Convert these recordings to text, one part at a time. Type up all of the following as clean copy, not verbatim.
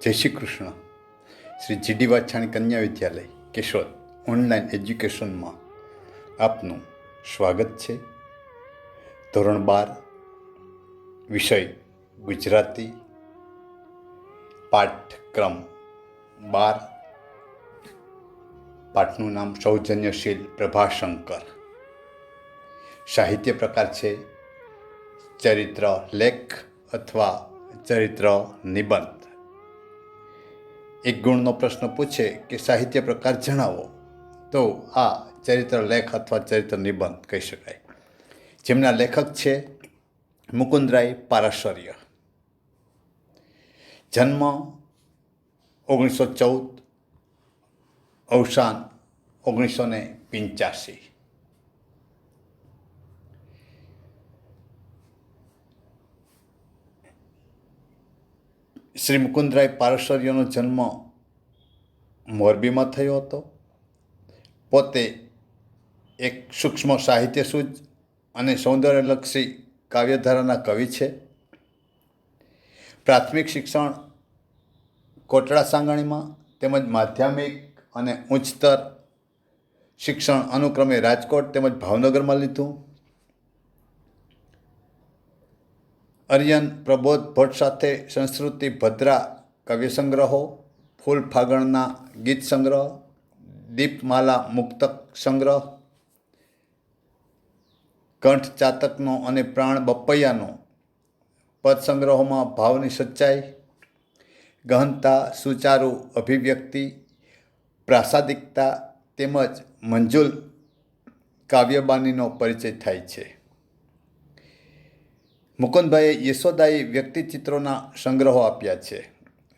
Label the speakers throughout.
Speaker 1: જય શ્રી કૃષ્ણ. શ્રી જીડી વાછાણી કન્યા વિદ્યાલય કેશોદ ઓનલાઈન એજ્યુકેશનમાં આપનું સ્વાગત છે. ધોરણ 12 વિષય ગુજરાતી, પાઠક્રમ 12. પાઠનું નામ સૌજન્યશીલ પ્રભાશંકર. સાહિત્ય પ્રકાર છે ચરિત્ર લેખ અથવા ચરિત્ર નિબંધ. એક ગુણનો પ્રશ્ન પૂછે કે સાહિત્ય પ્રકાર જણાવો, તો આ ચરિત્ર લેખ અથવા ચરિત્ર નિબંધ કહી શકાય. જેમના લેખક છે મુકુંદરાય પારાશર્ય. જન્મ 1914, અવસાન 1985. શ્રી મુકુંદરાય પારાશર્યનો જન્મ મોરબીમાં થયો હતો. પોતે એક સૂક્ષ્મ સાહિત્યસૂજ અને સૌંદર્યલક્ષી કાવ્યધારાના કવિ છે. પ્રાથમિક શિક્ષણ કોટડા સાંગાણીમાં તેમજ માધ્યમિક અને ઉચ્ચતર શિક્ષણ અનુક્રમે રાજકોટ તેમજ ભાવનગરમાં લીધું. અરિયન પ્રબોધ ભટ્ટ સાથે સંસ્કૃતિ ભદ્રા કાવ્ય સંગ્રહો, ફૂલ ફાગણના ગીત સંગ્રહ, દીપમાલા મુક્તક સંગ્રહ, કંઠ ચાતકનો અને પ્રાણ બપૈયાનો પદ સંગ્રહોમાં ભાવની સચ્ચાઈ, ગહનતા, સુચારુ અભિવ્યક્તિ, પ્રાસાદિકતા તેમજ મંજુલ કાવ્યબાનીનો પરિચય થાય છે. મુકુંદભાઈએ યશોદાયી વ્યક્તિચિત્રોના સંગ્રહો આપ્યા છે.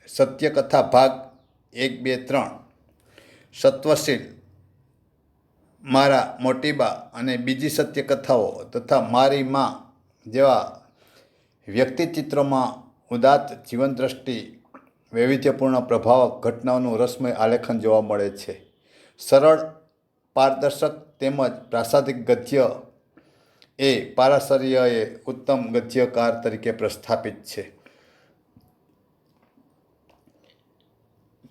Speaker 1: સત્યકથા ભાગ 1, 2, 3, સત્વશીલ, મારા મોટીબા અને બીજી સત્યકથાઓ તથા મારી માં જેવા વ્યક્તિચિત્રોમાં ઉદાત્ત જીવનદ્રષ્ટિ, વૈવિધ્યપૂર્ણ પ્રભાવક ઘટનાઓનું રસમય આલેખન જોવા મળે છે. સરળ, પારદર્શક તેમજ પ્રાસાદિક ગદ્ય એ પારાશર્યએ ઉત્તમ ગદ્યકાર તરીકે પ્રસ્થાપિત છે.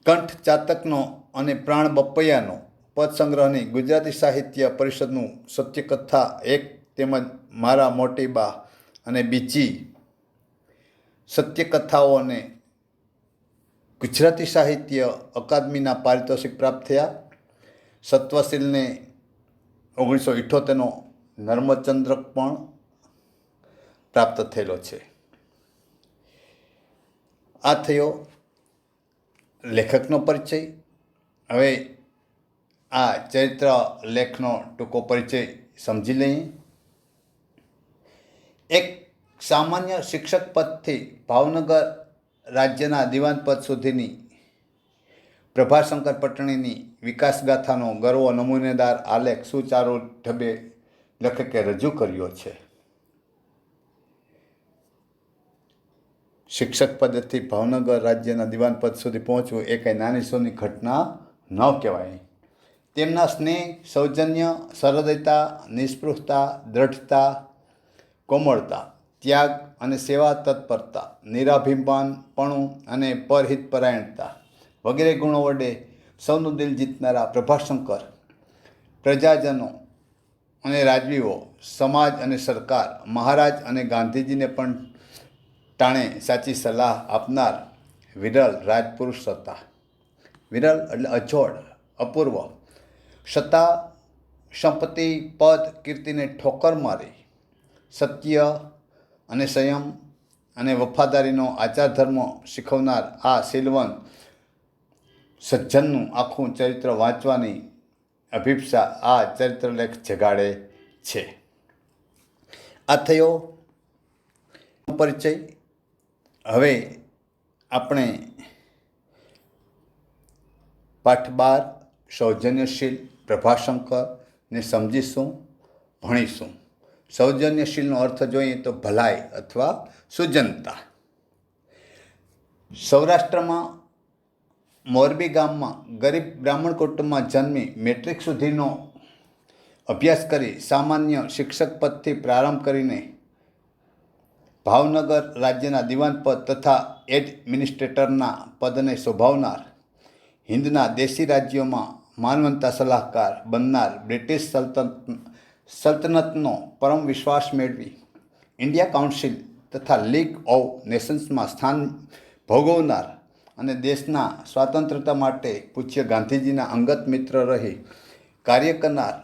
Speaker 1: કંઠ ચાતકનો અને પ્રાણ બપૈયાનો પદ સંગ્રહની ગુજરાતી સાહિત્ય પરિષદનું સત્યકથા 1 તેમજ મારા મોટીબા અને બીજી સત્યકથાઓને ગુજરાતી સાહિત્ય અકાદમીના પારિતોષિક પ્રાપ્ત થયા. સત્વશીલને 1978નો નર્મચંદ્રક પણ પ્રાપ્ત થયેલો છે. આ થયો લેખકનો પરિચય. હવે આ ચરિત્ર લેખનો ટૂંકો પરિચય સમજી લઈએ. એક સામાન્ય શિક્ષક પદથી ભાવનગર રાજ્યના દિવાન પદ સુધીની પ્રભાશંકર પટણીની વિકાસગાથાનો ગર્વ નમૂનેદાર આલેખ સુચારુ ઢબે લેખકે રજૂ કર્યો છે. શિક્ષક પદેથી ભાવનગર રાજ્યના દિવાન પદ સુધી પહોંચવું એ કંઈ નાની સૂની ઘટના ન કહેવાય. તેમના સ્નેહ, સૌજન્ય, સરળતા, નિસ્પૃહતા, દ્રઢતા, કોમળતા, ત્યાગ અને સેવા તત્પરતા, નિરાભિમાનપણું અને પરહિતપરાયણતા વગેરે ગુણો વડે સૌનું દિલ જીતનારા પ્રભાશંકર પ્રજાજનો અને રાજવીઓ, સમાજ અને સરકાર, મહારાજ અને ગાંધીજીને પણ ટાણે સાચી સલાહ આપનાર વિરલ રાજપુરુષ હતા. વિરલ એટલે અજોડ, અપૂર્વ, છતાં સંપત્તિ, પદ, કીર્તિને ઠોકર મારી સત્ય અને સંયમ અને વફાદારીનો આચાર ધર્મ શીખવનાર આ શીલવંત સજ્જનનું આખું ચરિત્ર વાંચવાની અભિપ્સા આ ચરિત્રલેખ જગાડે છે. આ થયો પરિચય. હવે આપણે પાઠ 12 સૌજન્યશીલ પ્રભાશંકરને સમજીશું, ભણીશું. સૌજન્યશીલનો અર્થ જોઈએ તો ભલાઈ અથવા સુજનતા. સૌરાષ્ટ્રમાં મોરબી ગામમાં ગરીબ બ્રાહ્મણ કુટુંબમાં જન્મી મેટ્રિક સુધીનો અભ્યાસ કરી સામાન્ય શિક્ષક પદથી પ્રારંભ કરીને ભાવનગર રાજ્યના દિવાન પદ તથા એડમિનિસ્ટ્રેટરના પદને શોભાવનાર, હિન્દના દેશી રાજ્યોમાં માનવંતા સલાહકાર બનનાર બ્રિટિશ સલ્તનતનો પરમ વિશ્વાસ મેળવી ઇન્ડિયા કાઉન્સિલ તથા લીગ ઓફ નેશન્સમાં સ્થાન ભોગવનાર અને દેશના સ્વાતંત્ર્યતા માટે પૂજ્ય ગાંધીજીના અંગત મિત્ર રહી કાર્ય કરનાર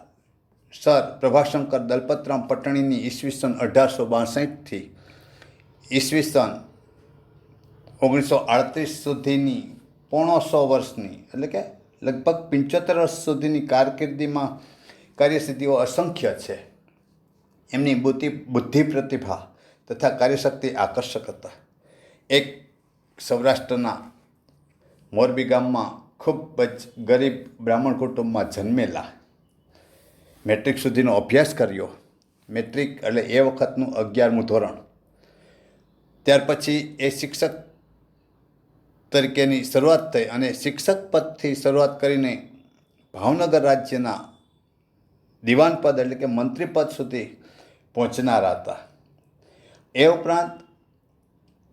Speaker 1: સર પ્રભાશંકર દલપતરામ પટણીની ઈસવીસન 1862થી ઈસવીસન 1938 સુધીની 100 વર્ષની એટલે કે લગભગ 75 વર્ષ સુધીની કારકિર્દીમાં કાર્યસિદ્ધિઓ અસંખ્ય છે. એમની બુદ્ધિ પ્રતિભા તથા કાર્યશક્તિ આકર્ષક હતા. એક સૌરાષ્ટ્રના મોરબી ગામમાં ખૂબ જ ગરીબ બ્રાહ્મણ કુટુંબમાં જન્મેલા, મેટ્રિક સુધીનો અભ્યાસ કર્યો. મેટ્રિક એટલે એ વખતનું 11મું ધોરણ. ત્યાર પછી એ શિક્ષક તરીકેની શરૂઆત થઈ અને શિક્ષક પદથી શરૂઆત કરીને ભાવનગર રાજ્યના દિવાન પદ એટલે કે મંત્રી પદ સુધી પહોંચનારા હતા. એ ઉપરાંત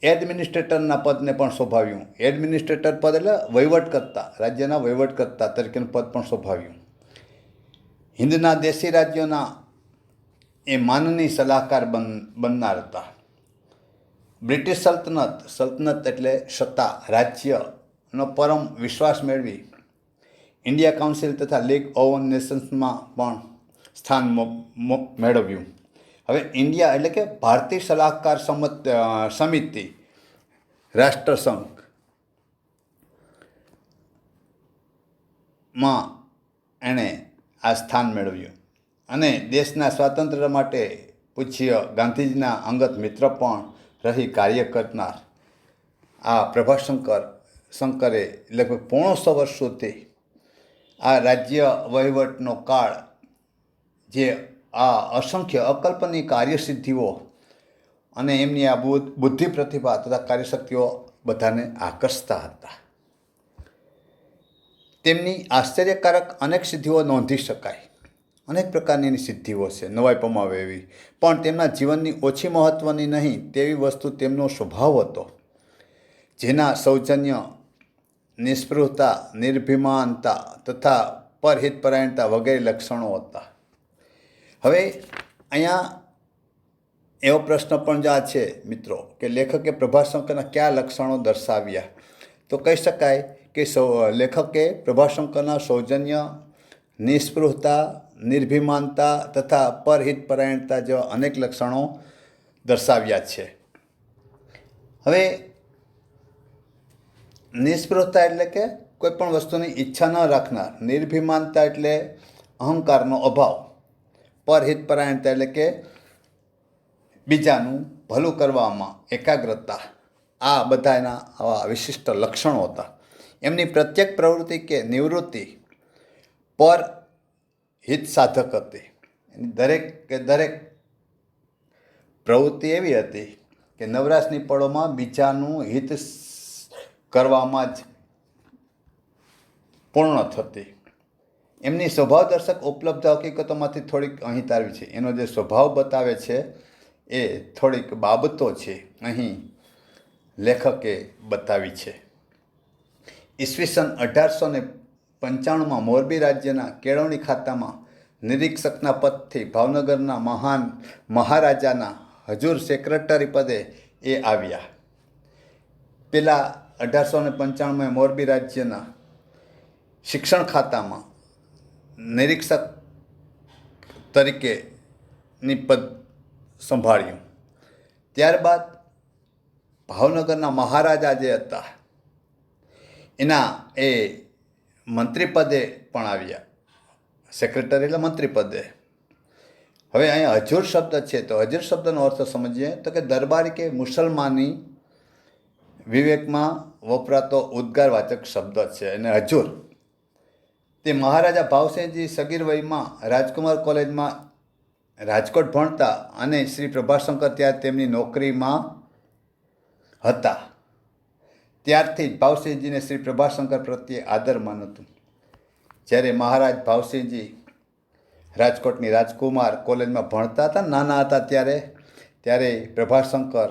Speaker 1: એડમિનિસ્ટ્રેટરના પદને પણ શોભાવ્યું. એડમિનિસ્ટ્રેટર પદ એટલે વહીવટકર્તા, રાજ્યના વહીવટકર્તા તરીકેનું પદ પણ શોભાવ્યું. હિન્દના દેશી રાજ્યોના એ માનની સલાહકાર બનનાર હતા. બ્રિટિશ સલ્તનત એટલે સત્તા, રાજ્યનો પરમ વિશ્વાસ મેળવી ઇન્ડિયા કાઉન્સિલ તથા લીગ ઓફ નેશન્સમાં પણ સ્થાન મેળવ્યું. હવે ઇન્ડિયા એટલે કે ભારતીય સલાહકાર સમિતિ, રાષ્ટ્રસંઘમાં એણે આ સ્થાન મેળવ્યું અને દેશના સ્વાતંત્ર્ય માટે પૂજ્ય ગાંધીજીના અંગત મિત્ર પણ રહી કાર્ય કરનાર આ પ્રભાશંકરે લગભગ 100 વર્ષ સુધી આ રાજ્ય વહીવટનો કાળ, જે આ અસંખ્ય અકલ્પનીય કાર્યસિદ્ધિઓ અને એમની આ બુદ્ધિ પ્રતિભા તથા કાર્યશક્તિઓ બધાને આકર્ષતા હતા. તેમની આશ્ચર્યકારક અનેક સિદ્ધિઓ નોંધી શકાય. અનેક પ્રકારની સિદ્ધિઓ છે, નવાઈ પમાવે એવી, પણ તેમના જીવનની ઓછી મહત્ત્વની નહીં તેવી વસ્તુ તેમનો સ્વભાવ હતો, જેના સૌજન્ય, નિસ્પૃહતા, નિર્ભિમાનતા તથા પરહિતપરાયણતા વગેરે લક્ષણો હતા. હવે અહીંયા એવો પ્રશ્ન પણ જ આ છે મિત્રો કે લેખકે પ્રભાશંકરના કયા લક્ષણો દર્શાવ્યા? તો કહી શકાય કે લેખકે પ્રભાશંકરના સૌજન્ય, નિસ્પૃહતા, નિર્ભિમાનતા તથા પરહિતપરાયણતા જેવા અનેક લક્ષણો દર્શાવ્યા છે. હવે નિસ્પૃહતા એટલે કે કોઈ પણ વસ્તુની ઈચ્છા ન રાખનાર, નિર્ભિમાનતા એટલે અહંકારનો અભાવ, પરહિતપરાયણતા એટલે કે બીજાનું ભલું કરવામાં એકાગ્રતા, આ બધાના આવા વિશિષ્ટ લક્ષણો હતા. એમની પ્રત્યેક પ્રવૃત્તિ કે નિવૃત્તિ પર હિત સાધક હતી. દરેક પ્રવૃત્તિ એવી હતી કે નવરાશની પળોમાં બીજાનું હિત કરવામાં જ પૂર્ણ થતી. એમની સ્વભાવદર્શક ઉપલબ્ધ હકીકતોમાંથી થોડીક અહીં તારવી છે. એનો જે સ્વભાવ બતાવે છે એ થોડીક બાબતો છે અહીં લેખકે બતાવી છે. ઈસવીસન 1895માં મોરબી રાજ્યના કેળવણી ખાતામાં નિરીક્ષકના પદથી ભાવનગરના મહાન મહારાજાના હજુર સેક્રેટરી પદે એ આવ્યા. પેલા 1895માં મોરબી રાજ્યના શિક્ષણ ખાતામાં નિરીક્ષક તરીકેની પદ સંભાળ્યું. ત્યારબાદ ભાવનગરના મહારાજા જે હતા એના એ મંત્રી પદે પણ આવ્યા. સેક્રેટરી એટલે મંત્રી પદે. હવે અહીંયા હજુર શબ્દ છે, તો હજુર શબ્દનો અર્થ સમજીએ તો કે દરબારી કે મુસલમાની વિવેકમાં વપરાતો ઉદ્ગારવાચક શબ્દ છે. અને હજુર તે મહારાજા ભાવસિંહજી સગીર વયમાં રાજકુમાર કોલેજમાં રાજકોટ ભણતા અને શ્રી પ્રભાશંકર ત્યાં તેમની નોકરીમાં હતા. ત્યારથી જ ભાવસિંહજીને શ્રી પ્રભાશંકર પ્રત્યે આદરમાન હતું. જ્યારે મહારાજ ભાવસિંહજી રાજકોટની રાજકુમાર કોલેજમાં ભણતા હતા, નાના હતા ત્યારે ત્યારે પ્રભાશંકર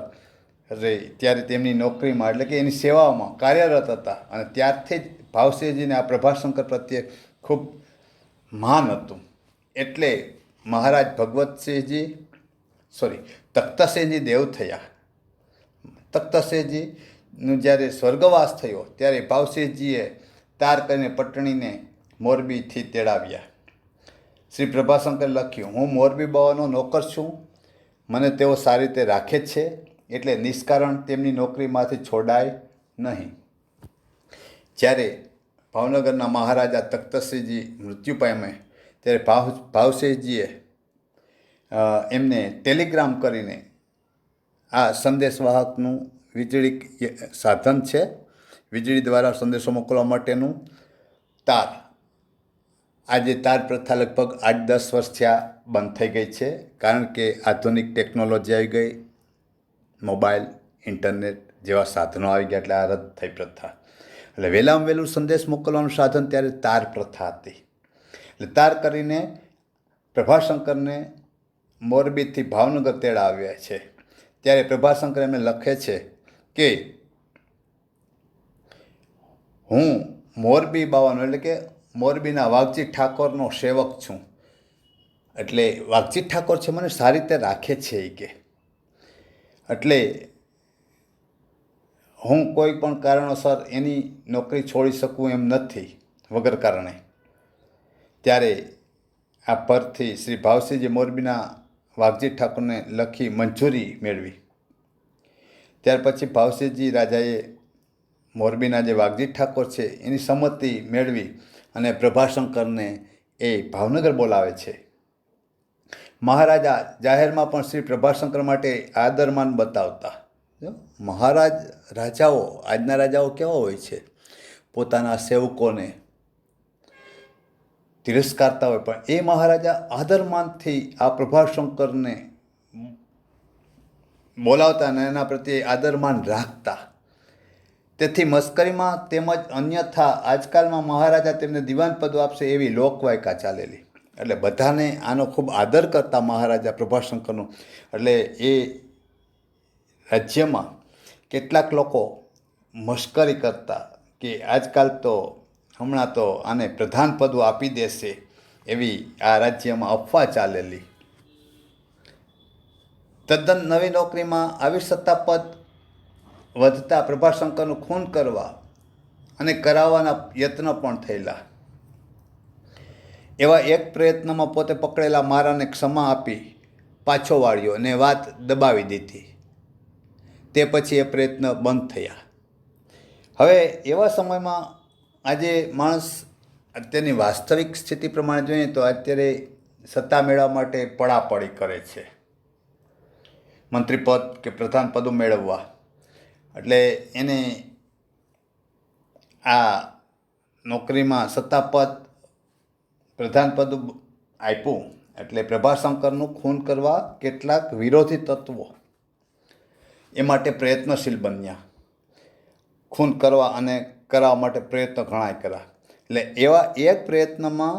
Speaker 1: ત્યારે તેમની નોકરીમાં એટલે કે એની સેવામાં કાર્યરત હતા અને ત્યારથી જ ભાવસિંહજીને આ પ્રભાશંકર પ્રત્યે ખૂબ માન હતું. એટલે મહારાજ તખ્તસિંહજી દેવ થયા. તખ્તસિંહજીનું જ્યારે સ્વર્ગવાસ થયો ત્યારે ભાવસિંહજીએ તાર કરીને પટણીને મોરબીથી તેડાવ્યા. શ્રી પ્રભાશંકરે લખ્યું, હું મોરબી બાવાનો નોકર છું, મને તેઓ સારી રીતે રાખે છે, એટલે નિષ્કારણ તેમની નોકરીમાંથી છોડાય નહીં. જ્યારે ભાવનગરના મહારાજા તખ્તસિંહજી મૃત્યુ પામે ત્યારે ભાવસિંહજીએ એમને ટેલિગ્રામ કરીને આ સંદેશવાહકનું વીજળી સાધન છે, વીજળી દ્વારા સંદેશો મોકલવા માટેનું તાર. આજે તાર પ્રથા લગભગ 8-10 વર્ષ થયા બંધ થઈ ગઈ છે, કારણ કે આધુનિક ટેકનોલોજી આવી ગઈ, મોબાઈલ, ઇન્ટરનેટ જેવા સાધનો આવી ગયા, એટલે આ રદ થઈ પ્રથા. એટલે વહેલામાં વહેલું સંદેશ મોકલવાનું સાધન ત્યારે તાર પ્રથા હતી. એટલે તાર કરીને પ્રભાશંકરને મોરબીથી ભાવનગર તેડાવ્યા છે. ત્યારે પ્રભાશંકર એમને લખે છે કે હું મોરબી બાવાનો એટલે કે મોરબીના વાઘજી ઠાકોરનો સેવક છું. એટલે વાઘજી ઠાકોર છે મને સારી રીતે રાખે છે એ કે, એટલે હું કોઈ પણ કારણોસર એની નોકરી છોડી શકું એમ નથી વગર કારણે. ત્યારે આ પરથી શ્રી ભાવસિંહજી મોરબીના વાઘજી ઠાકોરને લખી મંજૂરી મેળવી. ત્યાર પછી ભાવસિંહજી રાજાએ મોરબીના જે વાઘજી ઠાકોર છે એની સંમતિ મેળવી અને પ્રભાશંકરને એ ભાવનગર બોલાવે છે. મહારાજા જાહેરમાં પણ શ્રી પ્રભાશંકર માટે આદરમાન બતાવતા. રાજાઓ આજના રાજાઓ કેવા હોય છે, પોતાના સેવકોને તિરસ્કારતા હોય, પણ એ મહારાજા આદરમાનથી આ પ્રભાશંકરને બોલાવતા અને એના પ્રત્યે આદરમાન રાખતા. તેથી મસ્કરીમાં તેમજ અન્યથા આજકાલમાં મહારાજા તેમને દિવાન પદ આપશે એવી લોકવાયકા ચાલેલી. એટલે બધાને આનો ખૂબ આદર કરતા મહારાજા પ્રભાશંકરનો. એટલે એ રાજ્યમાં કેટલાક લોકો મશ્કરી કરતા કે આજકાલ તો હમણાં તો આને પ્રધાન પદો આપી દેશે એવી આ રાજ્યમાં અફવા ચાલેલી. તદ્દન નવી નોકરીમાં આવી સત્તાપદ વધતા પ્રભાશંકરનું ખૂન કરવા અને કરાવવાના યત્ન પણ થયેલા. એવા એક પ્રયત્નમાં પોતે પકડેલા મારાને ક્ષમા આપી પાછો વાળ્યો અને વાત દબાવી દીધી. તે પછી એ પ્રયત્ન બંધ થયા. હવે એવા સમયમાં આજે માણસ અત્યારની વાસ્તવિક સ્થિતિ પ્રમાણે જોઈએ તો અત્યારે સત્તા મેળવવા માટે પડાપડી કરે છે, મંત્રીપદ કે પ્રધાન પદો મેળવવા. એટલે એને આ નોકરીમાં સત્તાપદ પ્રધાન પદ આપ્યું એટલે પ્રભાશંકરનું ખૂન કરવા કેટલાક વિરોધી તત્વો એ માટે પ્રયત્નશીલ બન્યા. ખૂન કરવા અને કરાવવા માટે પ્રયત્ન ઘણા કર્યા. એટલે એવા એક પ્રયત્નમાં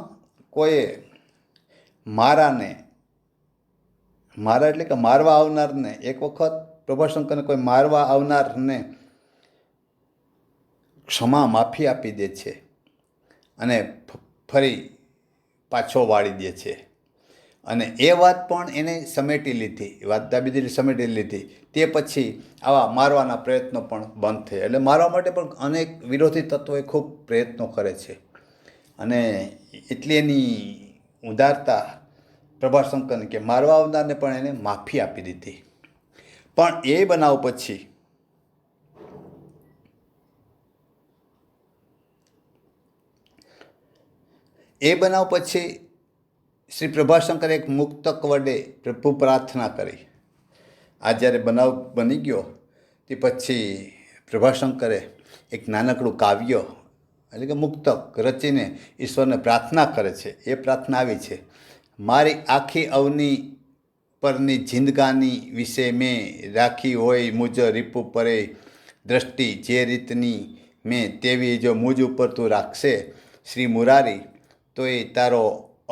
Speaker 1: કોઈએ મારા એટલે કે મારવા આવનારને, એક વખત પ્રભાશંકરને કોઈ મારવા આવનારને માફી આપી દે છે અને ફરી પાછો વાળી દે છે. અને એ વાત પણ એને સમેટી લીધી, વાત દાબી દીધી, સમેટી લીધી. તે પછી આવા મારવાના પ્રયત્નો પણ બંધ થયા. એટલે મારવા માટે પણ અનેક વિરોધી તત્વોએ ખૂબ પ્રયત્નો કરે છે. અને એટલી એની ઉદારતા પ્રભાશંકરને કે મારવા આવનારને પણ એને માફી આપી દીધી. પણ એ બનાવ પછી શ્રી પ્રભાશંકરે એક મુક્તક વડે પ્રભુ પ્રાર્થના કરી. આ જ્યારે બનાવ બની ગયો તે પછી પ્રભાશંકરે એક નાનકડું કાવ્ય એટલે કે મુક્તક રચીને ઈશ્વરને પ્રાર્થના કરે છે. એ પ્રાર્થના આવી છે: મારી આખી અવની પરની જિંદગાની વિશે મેં રાખી હોય મુજ રીપુ પરે દ્રષ્ટિ, જે રીતની મેં તેવી જો મુજ ઉપર તું રાખશે શ્રી મુરારી, તો એ તારો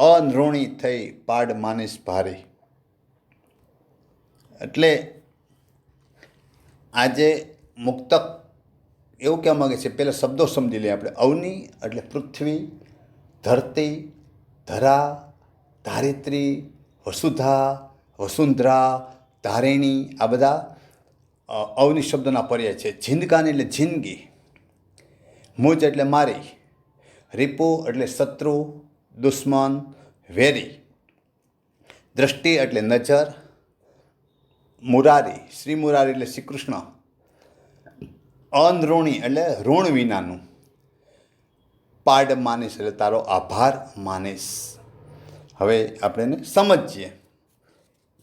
Speaker 1: અનઋણી થઈ પાડ માનીશ ભારી. એટલે આજે મુક્તક એવું કહેવા માગે છે, પહેલાં શબ્દો સમજી લઈએ આપણે. અવની એટલે પૃથ્વી, ધરતી, ધરા, ધારિત્રી, વસુધા, વસુંધરા, ધારિણી, આ બધા અવની શબ્દોના પર્યાય છે. જિંદગાની એટલે જિંદગી, મુજ એટલે મારી, રીપુ એટલે શત્રુ, દુશ્મન, વેરી, દ્રષ્ટિ એટલે નજર, મુરારી, શ્રી મુરારી એટલે શ્રી કૃષ્ણ, અનઋણી એટલે ઋણ વિનાનું, પાડ માનીશ એટલે તારો આભાર માનીશ. હવે આપણે એને સમજીએ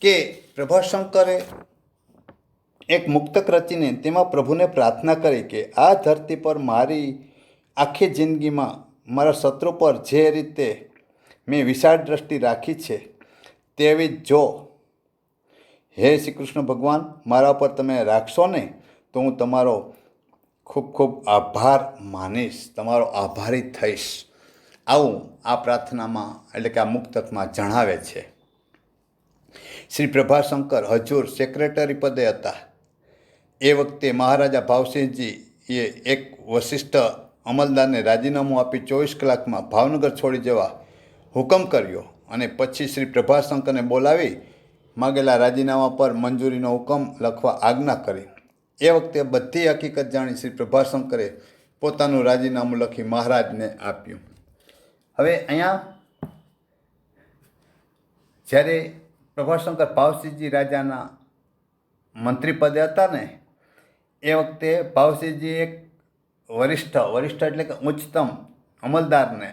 Speaker 1: કે પ્રભાશંકરે એક મુક્તક રચીને તેમાં પ્રભુને પ્રાર્થના કરી કે આ ધરતી પર મારી આખી જિંદગીમાં મારા શત્રુ પર જે રીતે મેં વિશાળ દ્રષ્ટિ રાખી છે તેવી જો હે શ્રી કૃષ્ણ ભગવાન મારા પર તમે રાખશો ને તો હું તમારો ખૂબ ખૂબ આભાર માનીશ, તમારો આભારી થઈશ. આવું આ પ્રાર્થનામાં એટલે કે આ મુક્તકમાં જણાવે છે. શ્રી પ્રભાશંકર હજુર સેક્રેટરી પદે હતા. એ વખતે મહારાજા ભાવસિંહજીએ એક વશિષ્ઠ અમલદારને રાજીનામું આપી 24 કલાકમાં ભાવનગર છોડી જવા હુકમ કર્યો અને પછી શ્રી પ્રભાશંકરને બોલાવી માગેલા રાજીનામા પર મંજૂરીનો હુકમ લખવા આજ્ઞા કરી. એ વખતે બધી હકીકત જાણી શ્રી પ્રભાશંકરે પોતાનું રાજીનામું લખી મહારાજને આપ્યું. હવે અહીંયા જ્યારે પ્રભાશંકર ભાવસિંહજી રાજાના મંત્રી પદે હતા ને એ વખતે ભાવસિંહજી એક વરિષ્ઠ એટલે કે ઉચ્ચતમ અમલદારને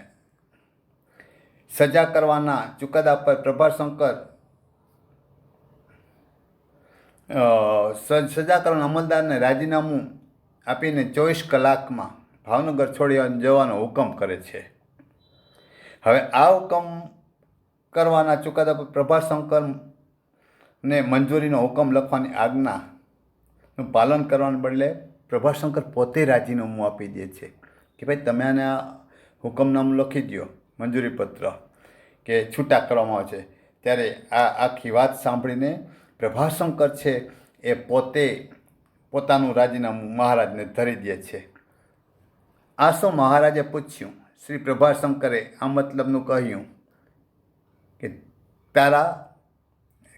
Speaker 1: સજા કરવાના ચુકાદા પર પ્રભાશંકર સજા કરવાના અમલદારને રાજીનામું આપીને 24 કલાકમાં ભાવનગર છોડી જવાનો હુકમ કરે છે. હવે આ હુકમ કરવાના ચુકાદા પર પ્રભાશંકરને મંજૂરીનો હુકમ લખવાની આજ્ઞાનું પાલન કરવાને બદલે પ્રભાશંકર પોતે રાજીનામું આપી દે છે કે ભાઈ તમે આને આ હુકમનામું લખી દો, મંજૂરીપત્ર કે છૂટા કરવામાં આવે છે. ત્યારે આ આખી વાત સાંભળીને પ્રભાશંકર છે એ પોતે પોતાનું રાજીનામું મહારાજને ધરી દે છે. આ શું મહારાજે પૂછ્યું. શ્રી પ્રભાશંકરે આ મતલબનું કહ્યું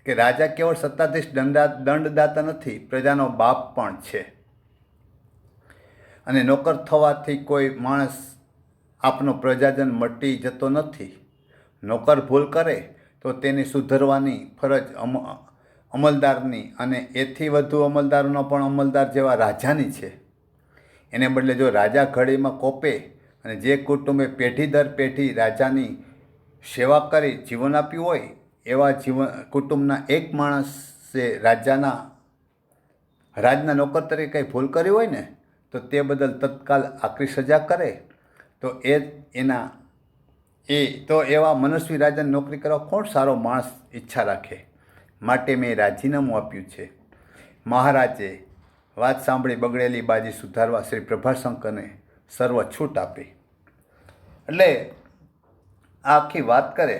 Speaker 1: કે રાજા કેવળ સત્તાધીશ દંડદાતા નથી, પ્રજાનો બાપ પણ છે અને નોકર થવાથી કોઈ માણસ આપનો પ્રજાજન મટી જતો નથી. નોકર ભૂલ કરે તો તેને સુધરવાની ફરજ અમલદારની અને એથી વધુ અમલદારોનો પણ અમલદાર જેવા રાજાની છે. એને બદલે જો રાજા ઘડીમાં કોપે અને જે કુટુંબે પેઢી દર પેઢી રાજાની સેવા કરી જીવન આપ્યું હોય એવા કુટુંબના એક માણસે રાજના નોકર તરીકે કંઈ ભૂલ કરી હોય ને તો તે બદલ તત્કાલ આકરી સજા કરે તો એવા મનસ્વી રાજાની નોકરી કરવા કોણ સારો માણસ ઈચ્છા રાખે? માટે મેં રાજીનામું આપ્યું છે. મહારાજે વાત સાંભળી બગડેલી બાજી સુધારવા શ્રી પ્રભાશંકરને સર્વ છૂટ આપી. એટલે આ આખી વાત કરે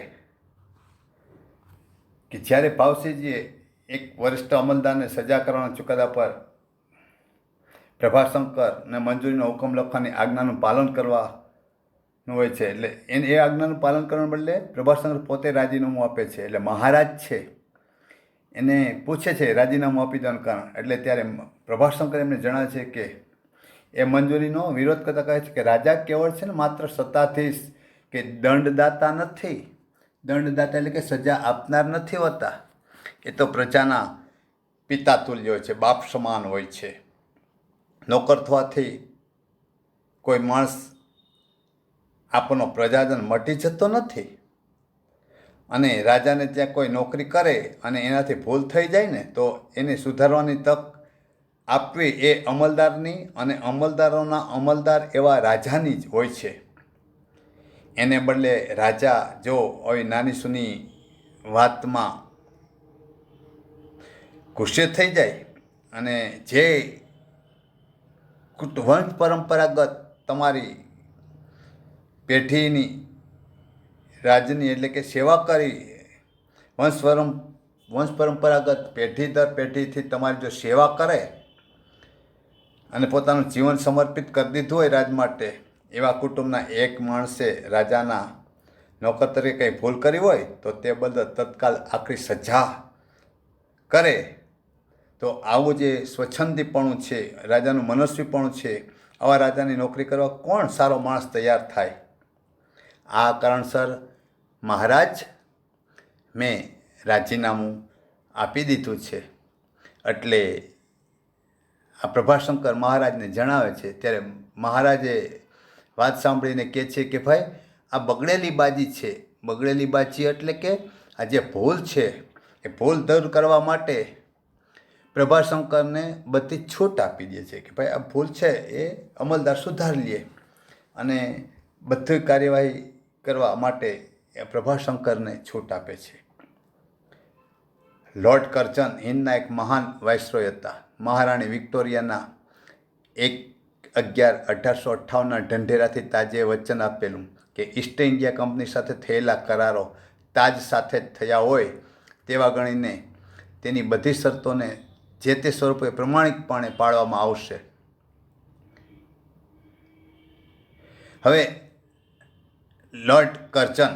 Speaker 1: કે જ્યારે ભાવસિંહજીએ એક વરિષ્ઠ અમલદારને સજા કરવાના ચુકાદા પર પ્રભાશંકરને મંજૂરીનો હુકમ લખવાની આજ્ઞાનું પાલન કરવાનું હોય છે. એટલે એ આજ્ઞાનું પાલન કરવાને બદલે પ્રભાશંકર પોતે રાજીનામું આપે છે. એટલે મહારાજ છે એને પૂછે છે રાજીનામું આપી દેવાનું કારણ. એટલે ત્યારે પ્રભાશંકર એમને જણાવે છે કે એ મંજૂરીનો વિરોધ કરતા કહે છે કે રાજા કેવળ છે ને માત્ર સત્તાધીશ કે દંડદાતા નથી. દંડદાતા એટલે કે સજા આપનાર નથી હોતા. એ તો પ્રજાના પિતા તુલ્ય હોય છે, બાપ સમાન હોય છે. નોકર થવાથી કોઈ માણસ આપણો પ્રજાજન મટી જતો નથી. અને રાજાને ત્યાં કોઈ નોકરી કરે અને એનાથી ભૂલ થઈ જાય ને તો એને સુધારવાની તક આપવી એ અમલદારની અને અમલદારોના અમલદાર એવા રાજાની જ હોય છે. એને બદલે રાજા જો આવી નાની સૂની વાતમાં ગુસ્સે થઈ જાય અને જે વંશ પરંપરાગત તમારી પેઢીની રાજની એટલે કે સેવા કરી વંશ વંશ પરંપરાગત પેઢી દર પેઢીથી તમારી જો સેવા કરે અને પોતાનું જીવન સમર્પિત કરી દીધું હોય રાજ માટે, એવા કુટુંબના એક માણસે રાજાના નોકર તરીકે કંઈ ભૂલ કરી હોય તો તે બદલ તત્કાલ આકરી સજા કરે. તો આવું જે સ્વચ્છંદીપણું છે, રાજાનું મનસ્વીપણું છે, આવા રાજાની નોકરી કરવા કોણ સારો માણસ તૈયાર થાય? આ કારણસર મહારાજ મેં રાજીનામું આપી દીધું છે. એટલે આ પ્રભાશંકર મહારાજને જણાવે છે. ત્યારે મહારાજે વાત સાંભળીને કહે છે કે ભાઈ આ બગડેલી બાજી છે. બગડેલી બાજી એટલે કે આ જે ભૂલ છે એ ભૂલ દૂર કરવા માટે પ્રભાશંકરને બધી છૂટ આપી દે છે કે ભાઈ આ ભૂલ છે એ અમલદાર સુધારી લે, અને બધી કાર્યવાહી કરવા માટે પ્રભાશંકરને છૂટ આપે છે. લોર્ડ કર્ઝન હિંદના એક મહાન વાઇસરોય હતા. મહારાણી વિક્ટોરિયાના 1/11/1858ના ઢંઢેરાથી તાજે વચન આપેલું કે ઈસ્ટ ઇન્ડિયા કંપની સાથે થયેલા કરારો તાજ સાથે જ થયા હોય તેવા ગણીને તેની બધી શરતોને જે તે સ્વરૂપે પ્રમાણિકપણે પાળવામાં આવશે. હવે લોર્ડ કર્ઝન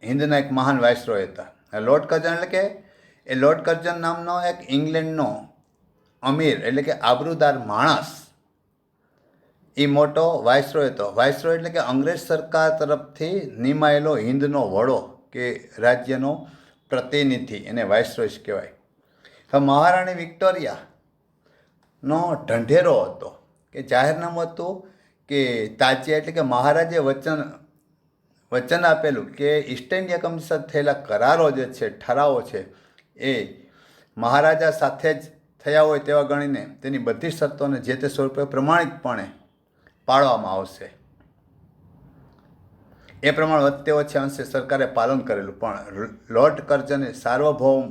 Speaker 1: હિંદના એક મહાન વાઇસરોય હતા. લોર્ડ કર્ઝન એટલે કે એ લોર્ડ કર્ઝન નામનો એક ઇંગ્લેન્ડનો અમીર એટલે કે આબરૂદાર માણસ એ મોટો વાઇસરોય હતો. વાઇસરોય એટલે કે અંગ્રેજ સરકાર તરફથી નિમાયેલો હિંદનો વડો કે રાજ્યનો પ્રતિનિધિ, એને વાઇસરોય કહેવાય. હવે મહારાણી વિક્ટોરિયાનો ઢંઢેરો હતો કે જાહેરનામું હતું કે તાજિયા એટલે કે મહારાજે વચન આપેલું કે ઈસ્ટ ઇન્ડિયા કંપની સાથે થયેલા કરારો જે છે, ઠરાવો છે, એ મહારાજા સાથે જ થયા હોય તેવા ગણીને તેની બધી શરતોને જે તે સ્વરૂપે પ્રમાણિકપણે પાળવામાં આવશે. એ પ્રમાણે વચ્ચે ઓછે અંશે સરકારે પાલન કરેલું. પણ લોર્ડ કર્ઝને સાર્વભૌમ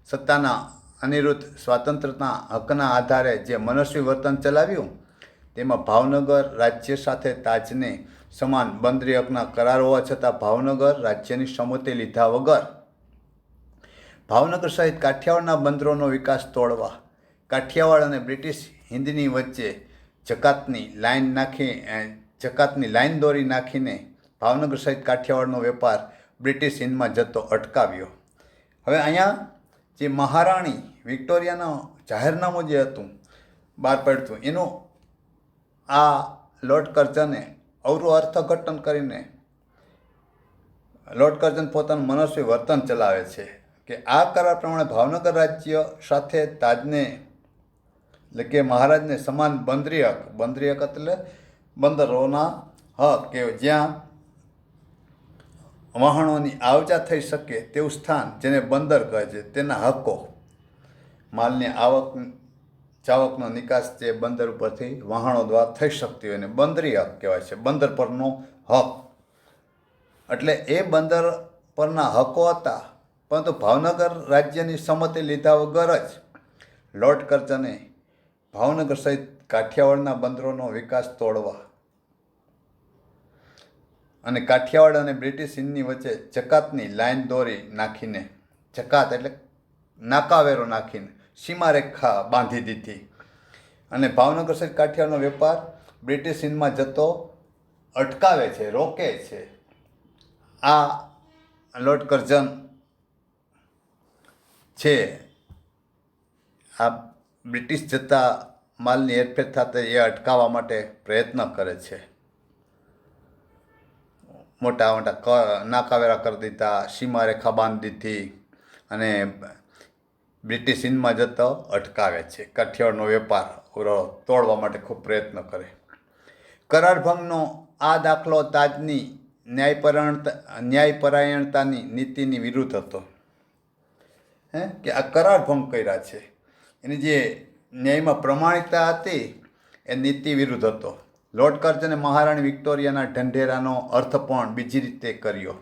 Speaker 1: સત્તાના અનિરુદ્ધ સ્વાતંત્રતા હકના આધારે જે મનસ્વી વર્તન ચલાવ્યું તેમાં ભાવનગર રાજ્ય સાથે તાજને સમાન બંદરી હકના કરાર હોવા છતાં ભાવનગર રાજ્યની સંમતિ લીધા વગર ભાવનગર સહિત કાઠિયાવાડના બંદરોનો વિકાસ તોડવા, કાઠિયાવાડ અને બ્રિટિશ હિંદની વચ્ચે જકાતની લાઈન દોરી નાખીને ભાવનગર સહિત કાઠિયાવાડનો વેપાર બ્રિટિશ હિંદમાં જતો અટકાવ્યો. હવે અહીંયા જે મહારાણી વિક્ટોરિયાનું જાહેરનામું જે હતું બહાર પડતું, એનું આ લોર્ડ કર્ઝને અવરું અર્થઘટન કરીને લોર્ડ કર્ઝન પોતાનું મનસ્વી વર્તન ચલાવે છે કે આ કરાર પ્રમાણે ભાવનગર રાજ્ય સાથે તાજને એટલે કે મહારાજને સમાન બંદરી હક એટલે બંદરોના હક કે જ્યાં વહાણોની આવજા થઈ શકે તેવું સ્થાન જેને બંદર કહે છે, તેના હકો, માલની જાવકનો નિકાસ જે બંદર ઉપરથી વહાણો દ્વારા થઈ શકતી હોય ને બંદરી હક કહેવાય છે, બંદર પરનો હક. એટલે એ બંદર પરના હકો હતા, પરંતુ ભાવનગર રાજ્યની સંમતિ લીધા વગર જ લોર્ડ કર્ઝને ભાવનગર સહિત કાઠિયાવાડના બંદરોનો વિકાસ તોડવા અને કાઠિયાવાડ અને બ્રિટિશ હિંદની વચ્ચે જકાતની લાઈન દોરી નાખીને, જકાત એટલે નાકાવેરો નાખીને સીમારેખા બાંધી દીધી અને ભાવનગર સહિત કાઠિયાવાડનો વેપાર બ્રિટિશ હિંદમાં જતો અટકાવે છે, રોકે છે. આ લોર્ડ કર્ઝન છે આ બ્રિટિશ જતા માલની હેરફેર થતા એ અટકાવવા માટે પ્રયત્ન કરે છે. મોટા મોટા નાકાવેરા કરી દીધા, સીમારેખા બાંધી દીધી અને બ્રિટિશ હિંદમાં જતો અટકાવે છે. કાઠિયાવાડનો વેપાર તોડવા માટે ખૂબ પ્રયત્ન કરે. કરાર ભંગનો આ દાખલો તાજની ન્યાયપરાયણતાની નીતિની વિરુદ્ધ હતો. કે આ કરાર ભંગ કર્યા છે, એની જે ન્યાયમાં પ્રમાણિકતા હતી એ નીતિ વિરુદ્ધ હતો. લોર્ડ કર્ઝને મહારાણી વિક્ટોરિયાના ઢંઢેરાનો અર્થ પણ બીજી રીતે કર્યો.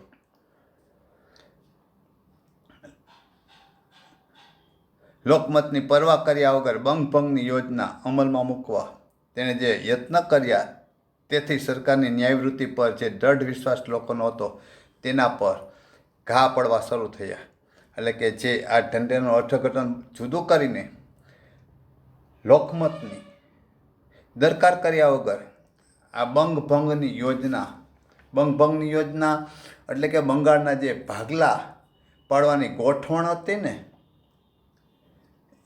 Speaker 1: લોકમતની પરવા કર્યા વગર બંગભંગની યોજના અમલમાં મૂકવા તેણે જે યત્ન કર્યા તેથી સરકારની ન્યાયવૃત્તિ પર જે દૃઢ વિશ્વાસ લોકોનો હતો તેના પર ઘા પડવા શરૂ થયા. એટલે કે જે આ ઢંઢેરનું અર્થઘટન જુદું કરીને લોકમતની દરકાર કર્યા વગર આ બંગભંગની યોજના એટલે કે બંગાળના જે ભાગલા પાડવાની ગોઠવણ હતી ને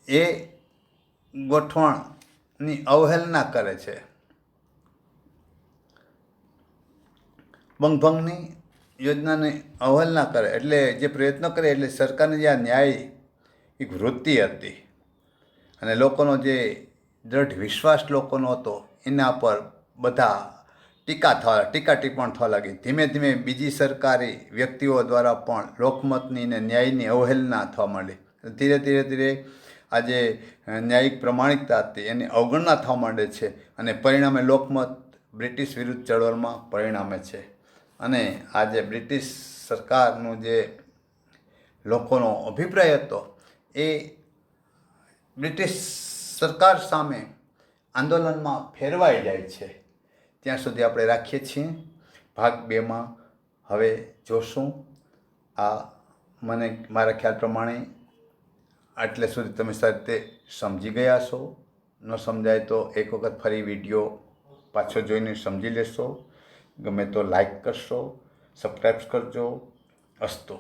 Speaker 1: એ ગોઠવણની અવહેલના કરે છે. બંગભંગની યોજનાની અવહેલના કરે એટલે જે પ્રયત્નો કરે એટલે સરકારની જે આ ન્યાયિક વૃત્તિ હતી અને લોકોનો જે દૃઢ વિશ્વાસ લોકોનો હતો એના પર બધા ટીકા ટિપ્પણ થવા લાગી. ધીમે ધીમે બીજી સરકારી વ્યક્તિઓ દ્વારા પણ લોકમતની ને ન્યાયની અવહેલના થવા માંડી. ધીરે આ જે ન્યાયિક પ્રમાણિકતા હતી એની અવગણના થવા માંડે છે અને પરિણામે લોકમત બ્રિટિશ વિરુદ્ધ ચળવળમાં પરિણામે છે. અને આ જે બ્રિટિશ સરકારનું જે લોકોનો અભિપ્રાય હતો એ બ્રિટિશ સરકાર સામે આંદોલનમાં ફેરવાઈ જાય છે. ત્યાં સુધી આપણે રાખીએ છીએ. ભાગ 2માં હવે જોશું. આ મને મારા ખ્યાલ પ્રમાણે આટલે સુધી તમે સારી રીતે સમજી ગયા છો. ન સમજાય તો એક વખત ફરી વિડીયો પાછો જોઈને સમજી લેશો. ગમે તો લાઈક કરશો, સબસ્ક્રાઈબ કરજો. અસ્તુ.